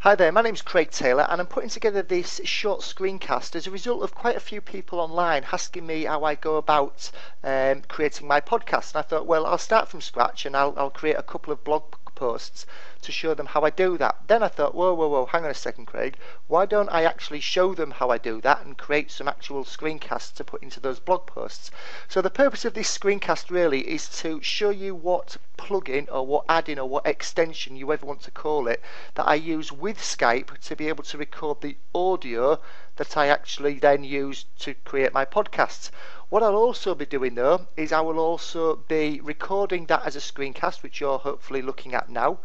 Hi there, my name's Craig Taylor and I'm putting together this short screencast as a result of quite a few people online asking me how I go about creating my podcast. And I thought, well, I'll start from scratch and I'll create a couple of blog posts to show them how I do that. Then I thought, whoa, hang on a second, Craig, why don't I actually show them how I do that and create some actual screencasts to put into those blog posts? So the purpose of this screencast really is to show you what plugin or what add-in or what extension you ever want to call it that I use with Skype to be able to record the audio that I actually then use to create my podcasts. What I'll also be doing though is I will also be recording that as a screencast, which you're hopefully looking at now.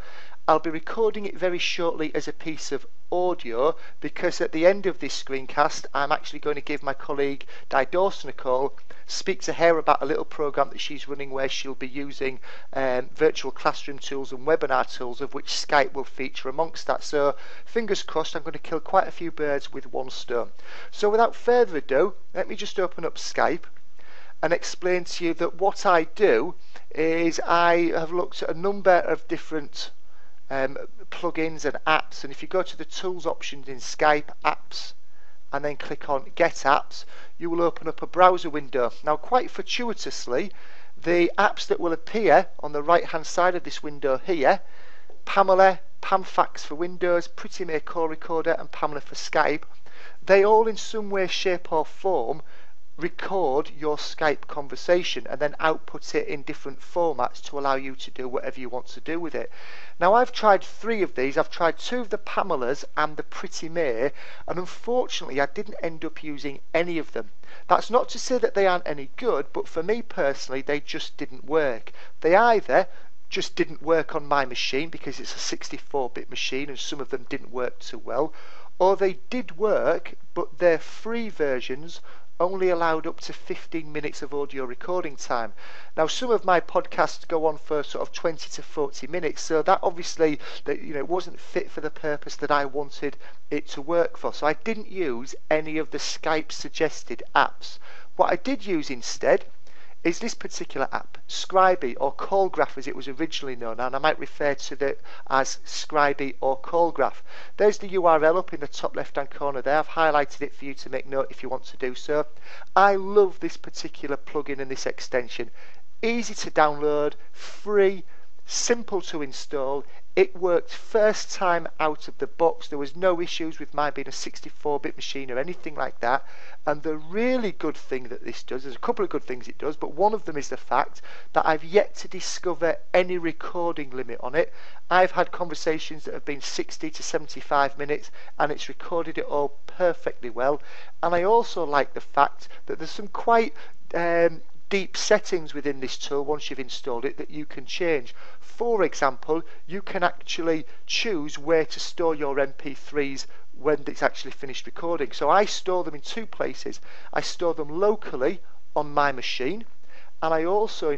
I'll be recording it very shortly as a piece of audio because at the end of this screencast I'm actually going to give my colleague Di Dawson a call, speak to her about a little program that she's running where she'll be using virtual classroom tools and webinar tools, of which Skype will feature amongst that. So fingers crossed, I'm going to kill quite a few birds with one stone. So without further ado, let me just open up Skype and explain to you that what I do is I have looked at a number of different plugins and apps, and if you go to the tools options in Skype, apps, and then click on get apps, you will open up a browser window. Now quite fortuitously, the apps that will appear on the right hand side of this window here, Pamela, PamFax for Windows, Pretty Call Recorder and Pamela for Skype, they all in some way, shape or form record your Skype conversation and then output it in different formats to allow you to do whatever you want to do with it. Now I've tried 3 of these. I've tried 2 of the Pamelas and the Pretty May, and unfortunately I didn't end up using any of them. That's not to say that they aren't any good, but for me personally they just didn't work. They either just didn't work on my machine because it's a 64-bit machine and some of them didn't work too well, or they did work but their free versions only allowed up to 15 minutes of audio recording time. Now some of my podcasts go on for sort of 20 to 40 minutes, so that obviously it wasn't fit for the purpose that I wanted it to work for. So I didn't use any of the Skype suggested apps. What I did use instead is this particular app, Scribey, or Callgraph as it was originally known, and I might refer to it as Scribey or Callgraph. There's the URL up in the top left hand corner there. I've highlighted it for you to make note if you want to do so. I love this particular plugin and this extension. Easy to download, free, simple to install. It worked first time out of the box. There was no issues with mine being a 64-bit machine or anything like that. And the really good thing that this does, there's a couple of good things it does, but one of them is the fact that I've yet to discover any recording limit on it. I've had conversations that have been 60 to 75 minutes and it's recorded it all perfectly well. And I also like the fact that there's some quite deep settings within this tool once you've installed it that you can change. For example, you can actually choose where to store your MP3s when it's actually finished recording. So I store them in 2 places. I store them locally on my machine, and I also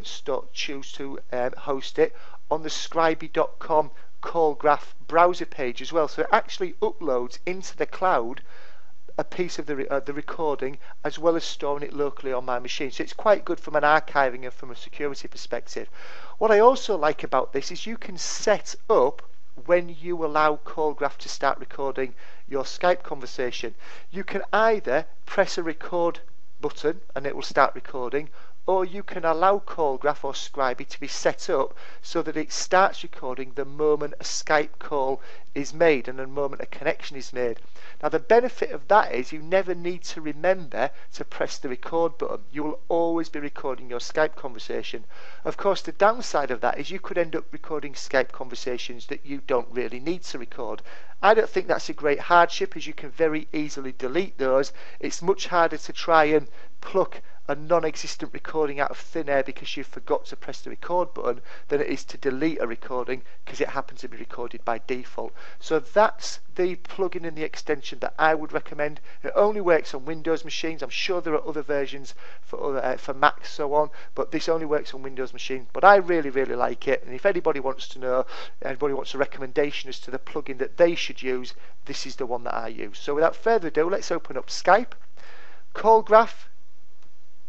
choose to host it on the scribey.com Callgraph browser page as well. So it actually uploads into the cloud a piece of the recording as well as storing it locally on my machine. So it's quite good from an archiving and from a security perspective. What I also like about this is you can set up when you allow Callgraph to start recording your Skype conversation. You can either press a record button and it will start recording, or you can allow Callgraph or Scribey to be set up so that it starts recording the moment a Skype call is made and the moment a connection is made. Now the benefit of that is you never need to remember to press the record button. You will always be recording your Skype conversation. Of course the downside of that is you could end up recording Skype conversations that you don't really need to record. I don't think that's a great hardship, as you can very easily delete those. It's much harder to try and pluck a non-existent recording out of thin air because you forgot to press the record button than it is to delete a recording because it happens to be recorded by default. So that's the plugin and the extension that I would recommend. It only works on Windows machines. I'm sure there are other versions for Mac so on, but this only works on Windows machines. But I really like it, and if anybody wants to know, anybody wants a recommendation as to the plugin that they should use, this is the one that I use. So without further ado, let's open up Skype. Callgraph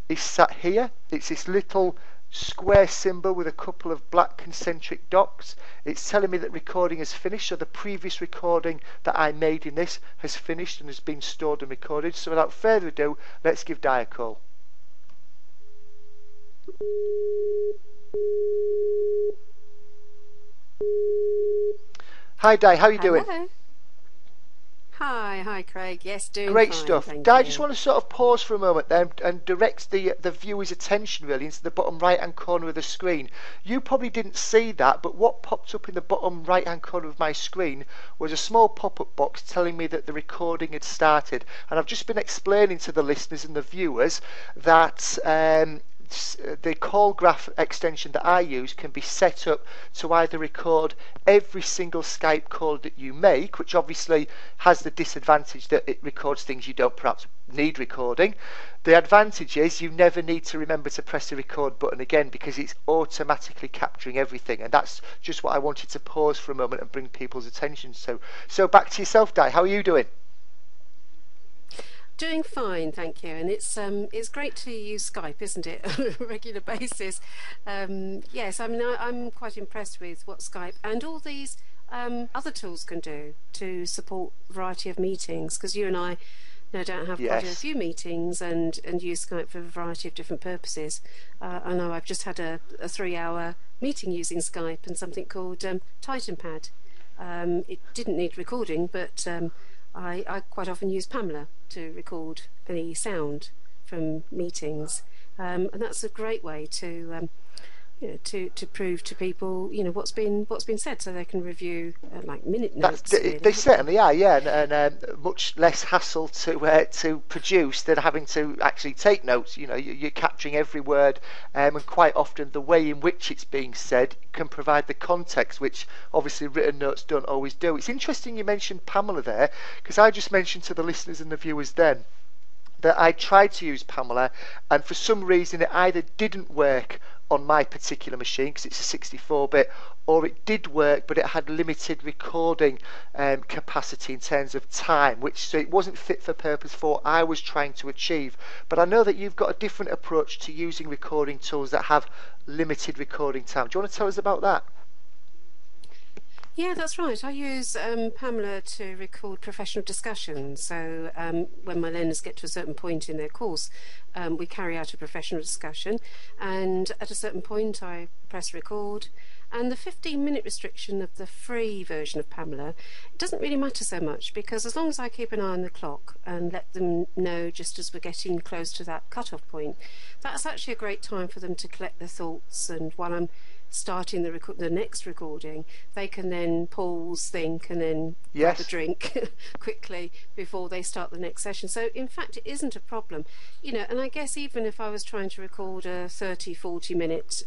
is sat here. It's this little square symbol with a couple of black concentric dots. It's telling me that recording has finished, so the previous recording that I made in this has finished and has been stored and recorded. So without further ado, let's give Di a call. Hi Di, how are you doing? Hi Craig. Yes, doing Great fine, stuff. thank Di, I you. just want to sort of pause for a moment there and direct the viewer's attention really into the bottom right hand corner of the screen. You probably didn't see that, but what popped up in the bottom right hand corner of my screen was a small pop-up box telling me that the recording had started. And I've just been explaining to the listeners and the viewers that the call graph extension that I use can be set up to either record every single Skype call that you make, which obviously has the disadvantage that it records things you don't perhaps need recording. The advantage is you never need to remember to press the record button again because it's automatically capturing everything, and that's just what I wanted to pause for a moment and bring people's attention to. So back to yourself, Di, how are you doing? Doing fine, thank you. And it's great to use Skype, isn't it, on a regular basis? Yes, I mean I'm quite impressed with what Skype and all these other tools can do to support a variety of meetings. Because you and I no doubt have quite a few meetings and use Skype for a variety of different purposes. I know I've just had a 3-hour meeting using Skype and something called TitanPad. It didn't need recording, but I quite often use Pamela to record any sound from meetings, and that's a great way to to prove to people what's been said, so they can review like minute notes. They certainly are, yeah, and much less hassle to produce than having to actually take notes. You're capturing every word, and quite often the way in which it's being said can provide the context, which obviously written notes don't always do. It's interesting you mentioned Pamela there, because I just mentioned to the listeners and the viewers then that I tried to use Pamela, and for some reason it either didn't work on my particular machine because it's a 64-bit, or it did work but it had limited recording capacity in terms of time, so it wasn't fit for purpose for what I was trying to achieve. But I know that you've got a different approach to using recording tools that have limited recording time. Do you want to tell us about that? Yeah, that's right. I use Pamela to record professional discussions. So when my learners get to a certain point in their course, we carry out a professional discussion, and at a certain point I press record. And the 15-minute restriction of the free version of Pamela, it doesn't really matter so much, because as long as I keep an eye on the clock and let them know just as we're getting close to that cut-off point, that's actually a great time for them to collect their thoughts, and while I'm starting the next recording, they can then pause, think, and then grab a drink quickly before they start the next session. So in fact it isn't a problem, and I guess even if I was trying to record a 30-40 minute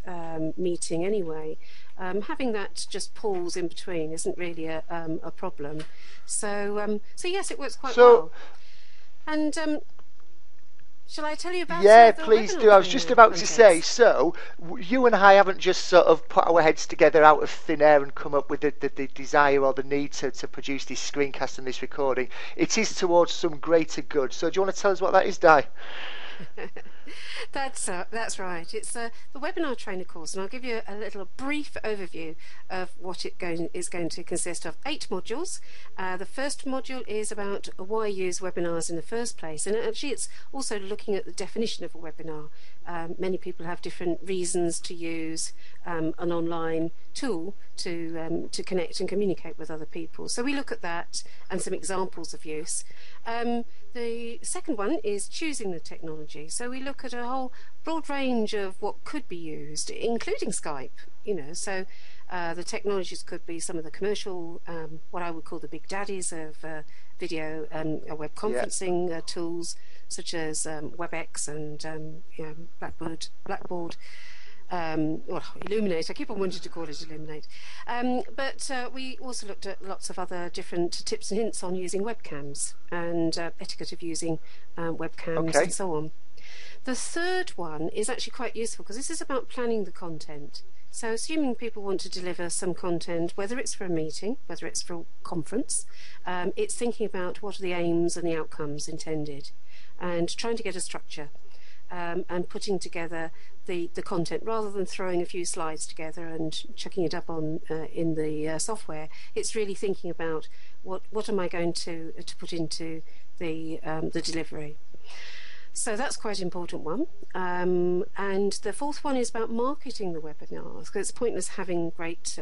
meeting anyway, having that just pause in between isn't really a problem. So yes, it works quite well. And shall I tell you about Yeah, the please webinar do. I was just about to say, so you and I haven't just sort of put our heads together out of thin air and come up with the desire or the need to produce this screencast and this recording. It is towards some greater good. So do you want to tell us what that is, Di? That's right. It's the webinar trainer course, and I'll give you a little brief overview of what is going to consist of. 8 modules. The first module is about why use webinars in the first place, and actually it's also looking at the definition of a webinar. Many people have different reasons to use an online tool to connect and communicate with other people. So we look at that and some examples of use. The second one is choosing the technology. So we look at a whole broad range of what could be used, including Skype. So the technologies could be some of the commercial, what I would call the big daddies of video and web conferencing tools, such as WebEx and Blackboard. Illuminate. I keep on wanting to call it Illuminate. But we also looked at lots of other different tips and hints on using webcams and etiquette of using webcams and so on. The third one is actually quite useful because this is about planning the content. So assuming people want to deliver some content, whether it's for a meeting, whether it's for a conference, it's thinking about what are the aims and the outcomes intended and trying to get a structure. and putting together the content rather than throwing a few slides together and chucking it up on in the software. It's really thinking about what am I going to put into the delivery. So that's quite an important one. And the fourth one is about marketing the webinars, because it's pointless having great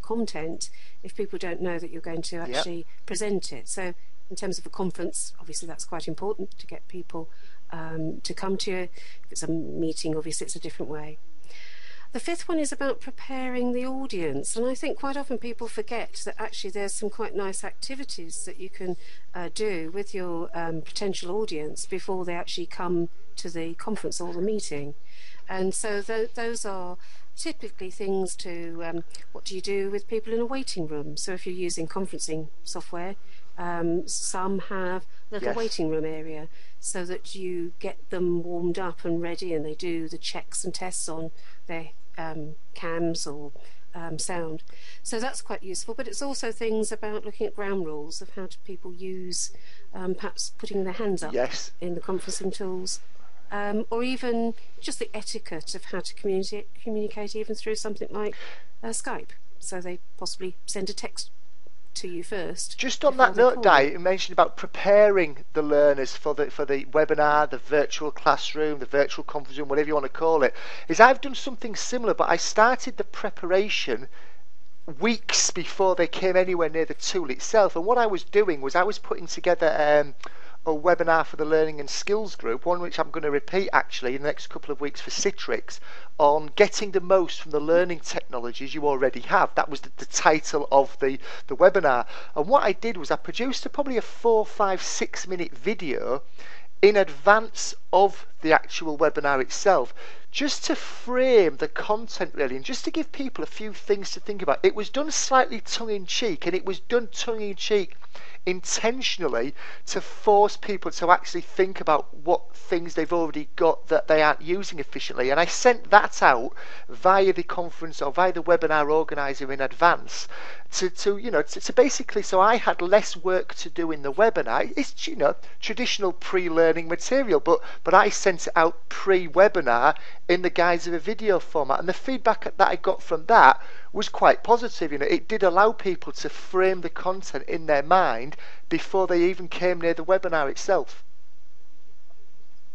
content if people don't know that you're going to actually present it. So in terms of a conference, obviously that's quite important to get people to come to you. If it's a meeting, obviously it's a different way. The fifth one is about preparing the audience, and I think quite often people forget that actually there's some quite nice activities that you can do with your potential audience before they actually come to the conference or the meeting. And so those are typically things to what do you do with people in a waiting room. So if you're using conferencing software, some have a little waiting room area so that you get them warmed up and ready, and they do the checks and tests on their cams or sound. So that's quite useful, but it's also things about looking at ground rules of how do people use perhaps putting their hands up in the conferencing tools, or even just the etiquette of how to communicate even through something like Skype. So they possibly send a text to you first. Just on that note, Di, you mentioned about preparing the learners for the webinar, the virtual classroom, the virtual conference room, whatever you want to call it. Is I've done something similar, but I started the preparation weeks before they came anywhere near the tool itself. And what I was doing was I was putting together a webinar for the Learning and Skills group, one which I'm going to repeat actually in the next couple of weeks for Citrix, on getting the most from the learning technologies you already have. That was the title of the webinar. And what I did was I produced probably a 4, 5, 6 minute video in advance of the actual webinar itself, just to frame the content really, and just to give people a few things to think about. It was done slightly tongue-in-cheek, and it was done tongue-in-cheek intentionally to force people to actually think about what things they've already got that they aren't using efficiently. And I sent that out via the conference or via the webinar organizer in advance to basically, so I had less work to do in the webinar. It's traditional pre-learning material, but I sent it out pre-webinar in the guise of a video format, and the feedback that I got from that was quite positive. It did allow people to frame the content in their mind before they even came near the webinar itself.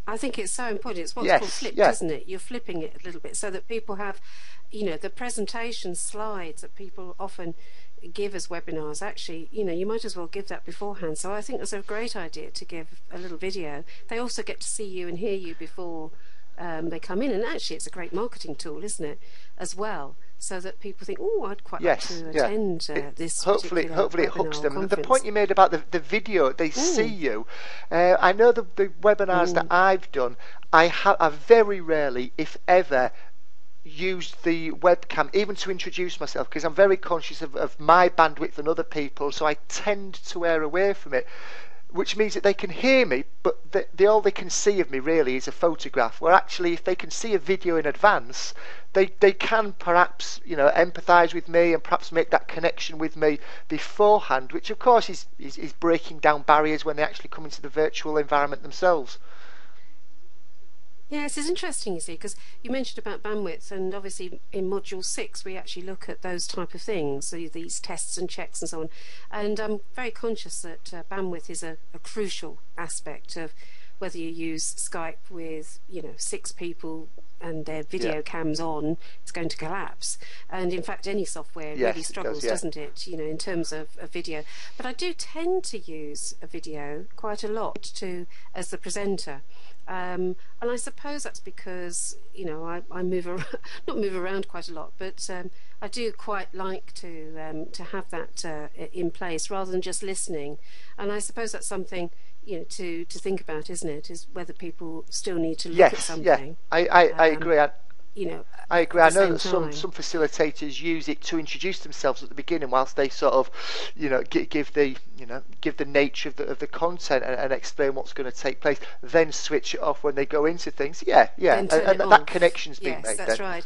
I think it's so important. It's what's called flipped, isn't it? You're flipping it a little bit so that people have, the presentation slides that people often give as webinars. Actually, you might as well give that beforehand. So I think it's a great idea to give a little video. They also get to see you and hear you before they come in, and actually it's a great marketing tool, isn't it, as well, so that people think, oh, I'd quite like to attend this. Hopefully it hooks them. And the point you made about the video, they see you. I know the webinars that I've done, I very rarely, if ever, used the webcam even to introduce myself, because I'm very conscious of my bandwidth and other people, so I tend to err away from it, which means that they can hear me, but all they can see of me really is a photograph, where actually if they can see a video in advance, they can perhaps empathise with me and perhaps make that connection with me beforehand, which of course is breaking down barriers when they actually come into the virtual environment themselves. Yes, it's interesting, you see, because you mentioned about bandwidth, and obviously in Module 6 we actually look at those type of things, so these tests and checks and so on, and I'm very conscious that bandwidth is a crucial aspect of whether you use Skype with 6 people and their video cams on, it's going to collapse. And in fact any software really struggles, doesn't it, in terms of a video. But I do tend to use a video quite a lot as the presenter. And I suppose that's because I move around, not move around quite a lot, but I do quite like to have that in place rather than just listening. And I suppose that's something to think about, isn't it? Is whether people still need to look at something. I agree. I agree. I know that some facilitators use it to introduce themselves at the beginning, whilst they sort of, give the nature of the content and explain what's going to take place. Then switch it off when they go into things. And that connection's being made. Yes, that's right.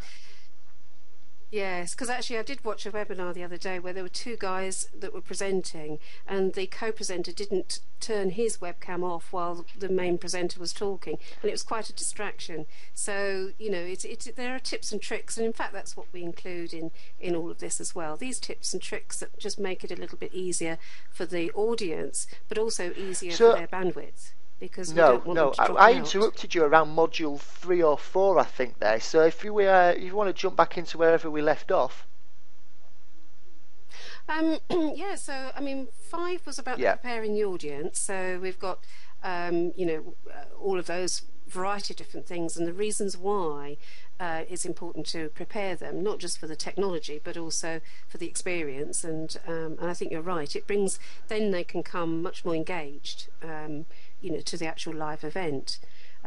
Yes, because actually I did watch a webinar the other day where there were two guys that were presenting, and the co-presenter didn't turn his webcam off while the main presenter was talking, and it was quite a distraction. So, there are tips and tricks, and in fact that's what we include in all of this as well. These tips and tricks that just make it a little bit easier for the audience, but also easier for So their bandwidth, because we no, don't want them no, to drop I out. interrupted you around module 3 or 4, I think there. So if you want to jump back into wherever we left off, Yeah, so I mean, 5 was about the yeah, preparing the audience. So we've got, all of those variety of different things and the reasons why it's important to prepare them, not just for the technology, but also for the experience. And I think you're right. It brings, then they can come much more engaged, to the actual live event.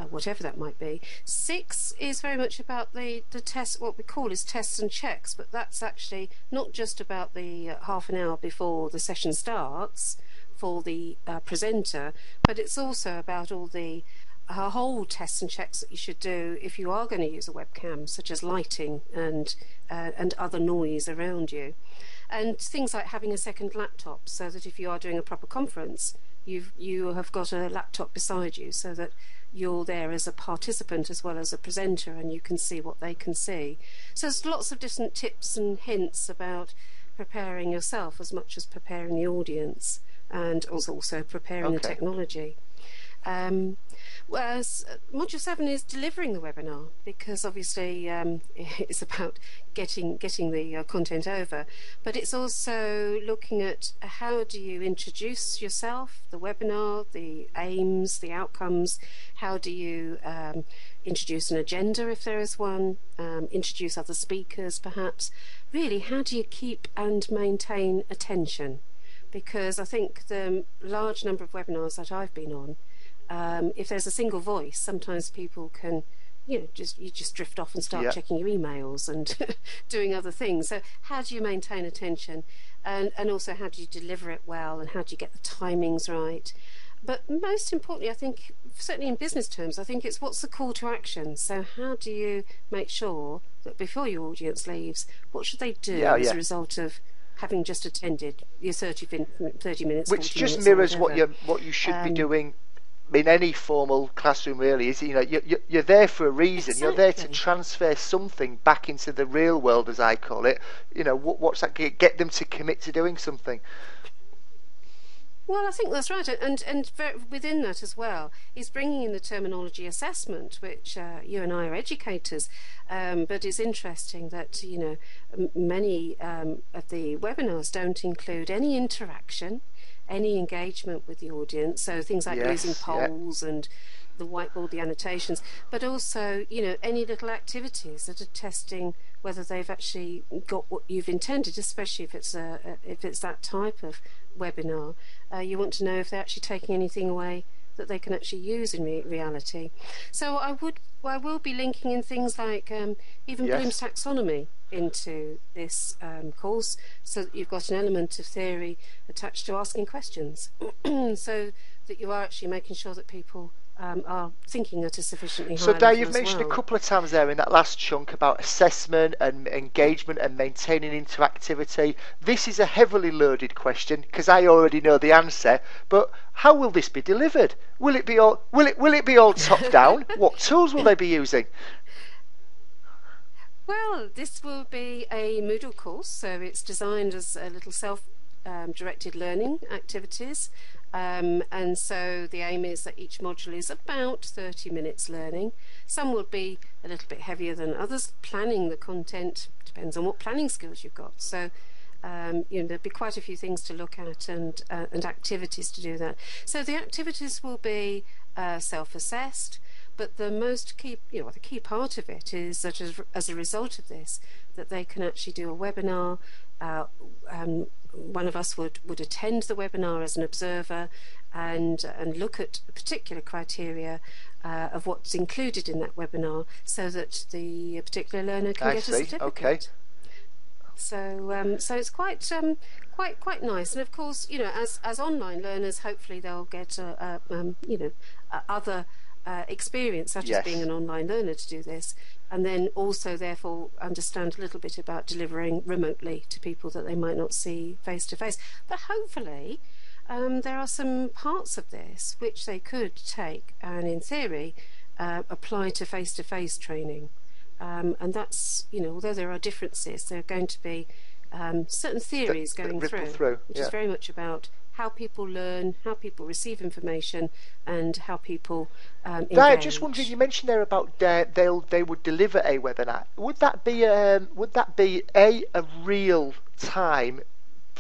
Whatever that might be. 6 is very much about the test, what we call is tests and checks, but that's actually not just about the half an hour before the session starts for the presenter, but it's also about all the whole tests and checks that you should do if you are going to use a webcam, such as lighting and other noise around you. And things like having a second laptop, so that if you are doing a proper conference, you have got a laptop beside you, so that you're there as a participant as well as a presenter, and you can see what they can see. So there's lots of different tips and hints about preparing yourself as much as preparing the audience, and also preparing the okay. technology. Whereas Module 7 is delivering the webinar, because obviously it's about getting the content over, but it's also looking at how do you introduce yourself, the webinar, the aims, the outcomes, how do you introduce an agenda if there is one, introduce other speakers perhaps. Really, how do you keep and maintain attention? Because I think the large number of webinars that I've been on, if there's a single voice, sometimes people can, you just drift off and start Yeah. checking your emails and doing other things. So how do you maintain attention, and also how do you deliver it well, and how do you get the timings right? But most importantly, I think, certainly in business terms, I think it's what's the call to action. So how do you make sure that before your audience leaves, what should they Yeah, do as a yeah. result of having just attended your 30 minutes, Which 40 just minutes or mirrors whatever? what you should be Um, doing in any formal classroom. Really, is you're there for a reason. You're there to exactly. transfer something back into the real world, as I call it. What's that? Get them to commit to doing something. Well, I think that's right, and within that as well is bringing in the terminology assessment, which you and I are educators, but it's interesting that many of the webinars don't include any interaction, any engagement with the audience. So things like using Yes, yeah, polls and the whiteboard, the annotations, but also any little activities that are testing whether they've actually got what you've intended, especially if it's that type of webinar. You want to know if they're actually taking anything away that they can actually use in reality. So I will be linking in things like even yes. Bloom's taxonomy into this course, so that you've got an element of theory attached to asking questions, so that you are actually making sure that people are thinking at a sufficiently So, high Dave, level you've as mentioned a well. couple of times there in that last chunk about assessment and engagement and maintaining interactivity. This is a heavily loaded question because I already know the answer. But how will this be delivered? Will it be all top down? What tools will they be using? Well, this will be a Moodle course, so it's designed as a little self-directed learning activities. And so the aim is that each module is about 30 minutes learning. Some will be a little bit heavier than others. Planning the content depends on what planning skills you've got. So there'll be quite a few things to look at and activities to do that. So the activities will be self-assessed, but the most key, the key part of it is that as a result of this, that they can actually do a webinar. One of us would attend the webinar as an observer and look at particular criteria of what's included in that webinar, so that the particular learner can I get a see. Okay. certificate. So it's quite nice, and of course, as online learners, hopefully they'll get other experience, such as being Yes. an online learner, to do this, and then also therefore understand a little bit about delivering remotely to people that they might not see face to face. But hopefully there are some parts of this which they could take and in theory apply to face training. And that's, although there are differences, there are going to be certain theories That going ripple through, which yeah. is very much about how people learn, how people receive information, and how people engage. I just wondering, you mentioned there about they would deliver a webinar. Would that be a real time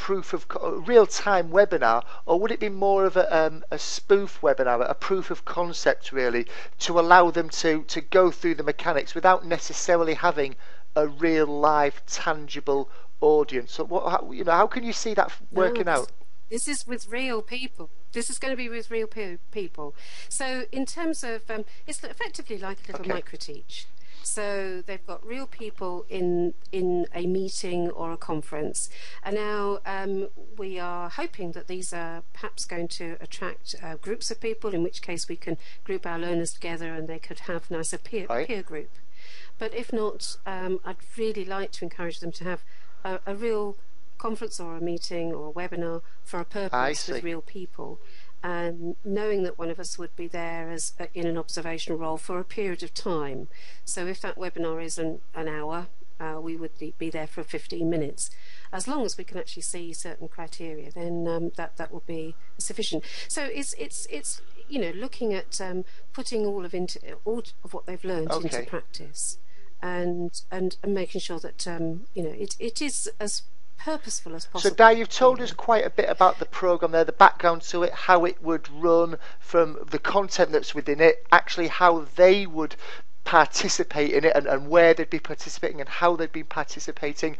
real time webinar, or would it be more of a spoof webinar, a proof of concept really, to allow them to go through the mechanics without necessarily having a real live tangible audience? So how can you see that working out? This is with real people. This is going to be with real people. So in terms of, it's effectively like a little micro-teach. So they've got real people in a meeting or a conference. And now we are hoping that these are perhaps going to attract groups of people, in which case we can group our learners together and they could have nicer peer group. But if not, I'd really like to encourage them to have a real conference or a meeting or a webinar for a purpose with real people, and knowing that one of us would be there as in an observational role for a period of time. So if that webinar is an hour, we would be there for 15 minutes. As long as we can actually see certain criteria, then that will be sufficient. So it's looking at putting all of what they've learned into practice, and making sure that it is as purposeful as possible. So Di, you've told us quite a bit about the programme there, the background to it, how it would run, from the content that's within it, actually how they would participate in it, and where they'd be participating and how they'd be participating.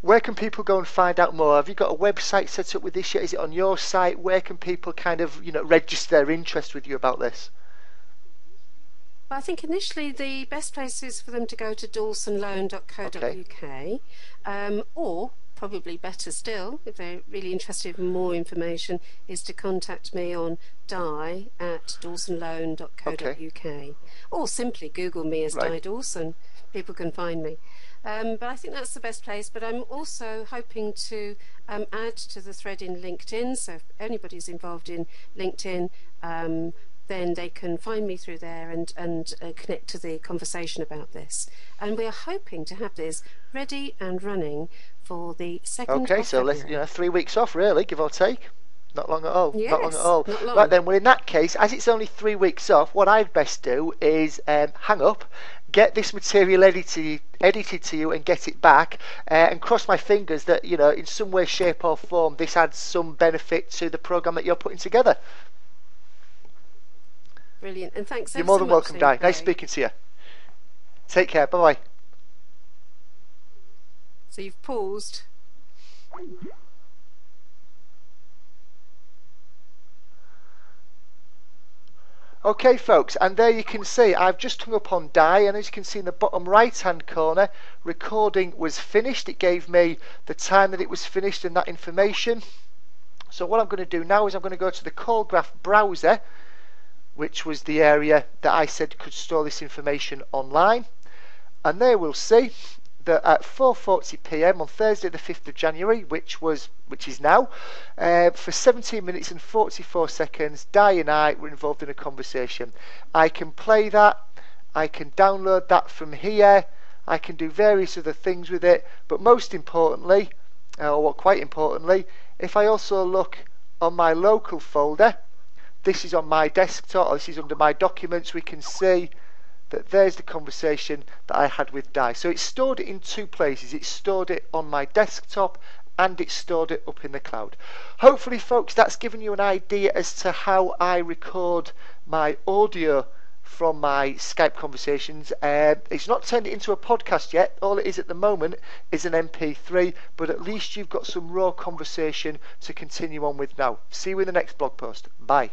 Where can people go and find out more? Have you got a website set up with this yet? Is it on your site? Where can people kind of register their interest with you about this? Well, I think initially the best place is for them to go to dawsonloan.co.uk, or probably better still, if they're really interested in more information, is to contact me on di@dawsonloan.co.uk, or simply Google me as Di Dawson. People can find me. But I think that's the best place. But I'm also hoping to add to the thread in LinkedIn. So if anybody's involved in LinkedIn, then they can find me through there and connect to the conversation about this. And we are hoping to have this ready and running for the 2nd of February. So let's 3 weeks off, really, give or take. Not long at all. Yes, not long at all. Not long. Right then, well, in that case, as it's only 3 weeks off, what I'd best do is hang up, get this material edited to you and get it back, and cross my fingers that, in some way, shape or form, this adds some benefit to the programme that you're putting together. Brilliant. And thanks so much. You're more than welcome, Di. Nice speaking to you. Take care. Bye-bye. So you've paused. Okay, folks, and there you can see I've just hung up on Di, and as you can see in the bottom right hand corner, recording was finished. It gave me the time that it was finished and that information. So what I'm going to do now is I'm going to go to the CallGraph browser, which was the area that I said could store this information online, and there we'll see that at 4:40 p.m. on Thursday the 5th of January, which is now, for 17 minutes and 44 seconds, Di and I were involved in a conversation. I can play that, I can download that from here, I can do various other things with it, but most importantly, or quite importantly, if I also look on my local folder, this is on my desktop, or this is under my documents, we can see that there's the conversation that I had with Di. So it stored it in two places. It stored it on my desktop and it stored it up in the cloud. Hopefully, folks, that's given you an idea as to how I record my audio from my Skype conversations. It's not turned it into a podcast yet. All it is at the moment is an MP3, but at least you've got some raw conversation to continue on with now. See you in the next blog post. Bye.